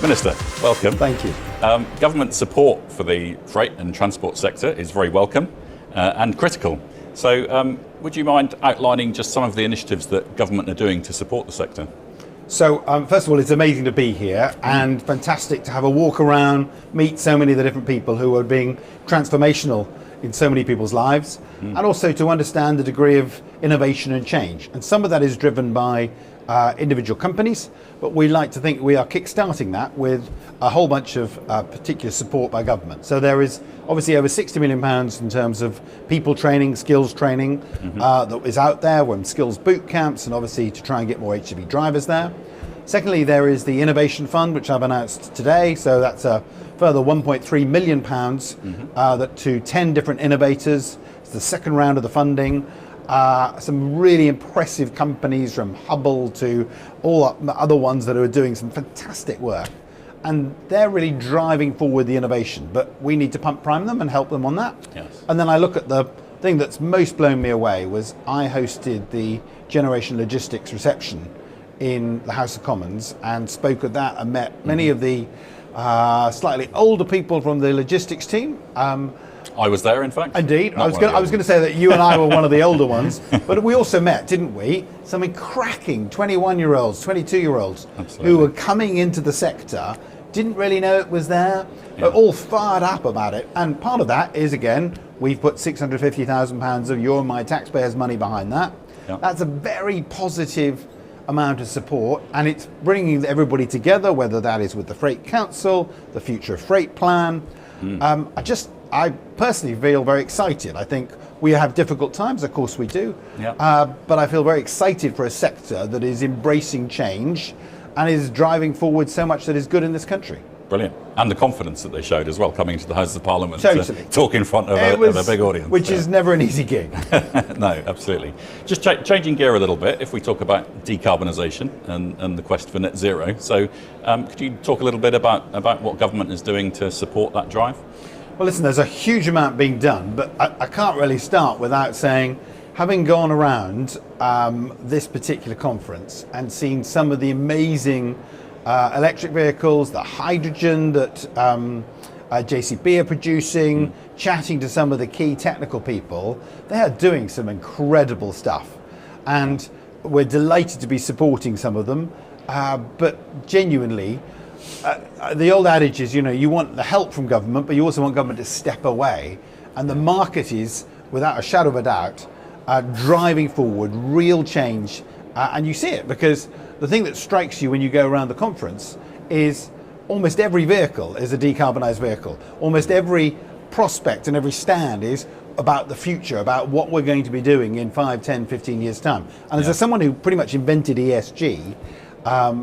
Minister, welcome. Thank you. Government support for the freight and transport sector is very welcome and critical. So would you mind outlining just some of the initiatives that government are doing to support the sector? So first of all, it's amazing to be here and fantastic to have a walk around, meet so many of the different people who are being transformational in so many people's lives, and also to understand the degree of innovation and change. And some of that is driven by individual companies, but we like to think we are kick-starting that with a whole bunch of particular support by government. So there is obviously over £60 million in terms of people training, skills training that is out there, with skills boot camps, and obviously to try and get more HGV drivers there. Secondly, there is the Innovation Fund, which I've announced today. So that's a further £1.3 million that to 10 different innovators. It's the second round of the funding. Some really impressive companies from Hubble to all other ones that are doing some fantastic work. And they're really driving forward the innovation, but we need to prime them and help them on that. Yes. And then I look at the thing that's most blown me away was I hosted the Generation Logistics reception in the House of Commons and spoke at that and met many of the slightly older people from the logistics team. I was there, in fact. Indeed. I was going to say that you and I were one of the older ones, but we also met, didn't we? Some cracking 21-year-olds, 22-year-olds who were coming into the sector, didn't really know it was there, but all fired up about it. And part of that is, again, we've put £650,000 of your and my taxpayers' money behind that. Yeah. That's a very positive amount of support, and it's bringing everybody together, whether that is with the Freight Council, the Future of Freight Plan. I personally feel very excited. I think we have difficult times, of course we do, but I feel very excited for a sector that is embracing change and is driving forward so much that is good in this country. Brilliant. And the confidence that they showed as well, coming to the Houses of Parliament to talk in front of a big audience. Which is never an easy gig. No, absolutely. Just changing gear a little bit, if we talk about decarbonisation and the quest for net zero. So could you talk a little bit about what government is doing to support that drive? Well, listen, there's a huge amount being done, but I can't really start without saying, having gone around this particular conference and seen some of the amazing electric vehicles, the hydrogen that JCB are producing, chatting to some of the key technical people, they are doing some incredible stuff. And we're delighted to be supporting some of them, but genuinely, the old adage is, you want the help from government, but you also want government to step away. And the market is, without a shadow of a doubt, driving forward real change. And you see it because the thing that strikes you when you go around the conference is almost every vehicle is a decarbonised vehicle. Almost every prospect and every stand is about the future, about what we're going to be doing in 5, 10, 15 years' time. And as someone who pretty much invented ESG,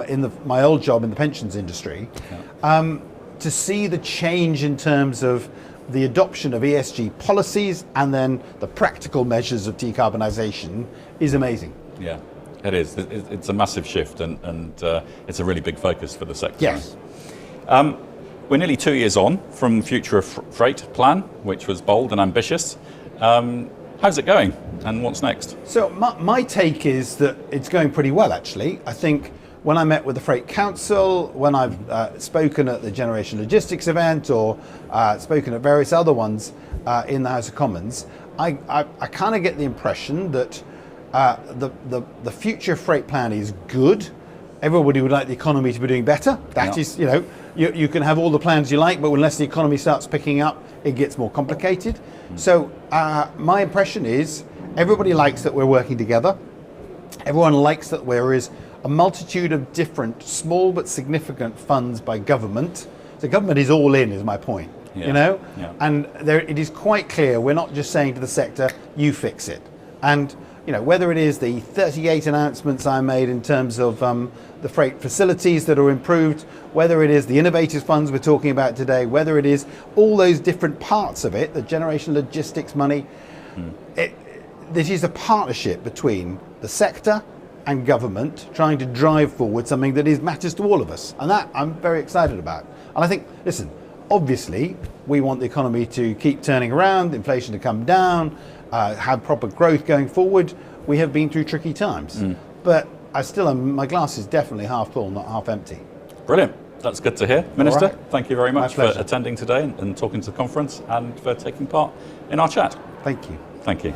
in my old job in the pensions industry, to see the change in terms of the adoption of ESG policies and then the practical measures of decarbonisation is amazing. Yeah, it is. It's a massive shift and it's a really big focus for the sector. Yes. We're nearly 2 years on from Future of Freight Plan, which was bold and ambitious. How's it going and what's next? So my take is that it's going pretty well, actually. I think when I met with the Freight Council, when I've spoken at the Generation Logistics event or spoken at various other ones in the House of Commons, I kind of get the impression that the Future Freight Plan is good. Everybody would like the economy to be doing better. That is, you can have all the plans you like, but unless the economy starts picking up, it gets more complicated. So my impression is everybody likes that we're working together. Everyone likes that there is a multitude of different small but significant funds by government. The government is all in, is my point. And it is quite clear we're not just saying to the sector, you fix it. And whether it is the 38 announcements I made in terms of the freight facilities that are improved, whether it is the innovators funds we're talking about today, whether it is all those different parts of it, the Generation Logistics money, this is a partnership between the sector and government trying to drive forward something that matters to all of us. And that I'm very excited about. And I think, listen, obviously we want the economy to keep turning around, inflation to come down, have proper growth going forward. We have been through tricky times, but I still am, my glass is definitely half full, not half empty. Brilliant. That's good to hear. Minister, right. thank you very much for pleasure. attending today and talking to the conference and for taking part in our chat. Thank you. Thank you.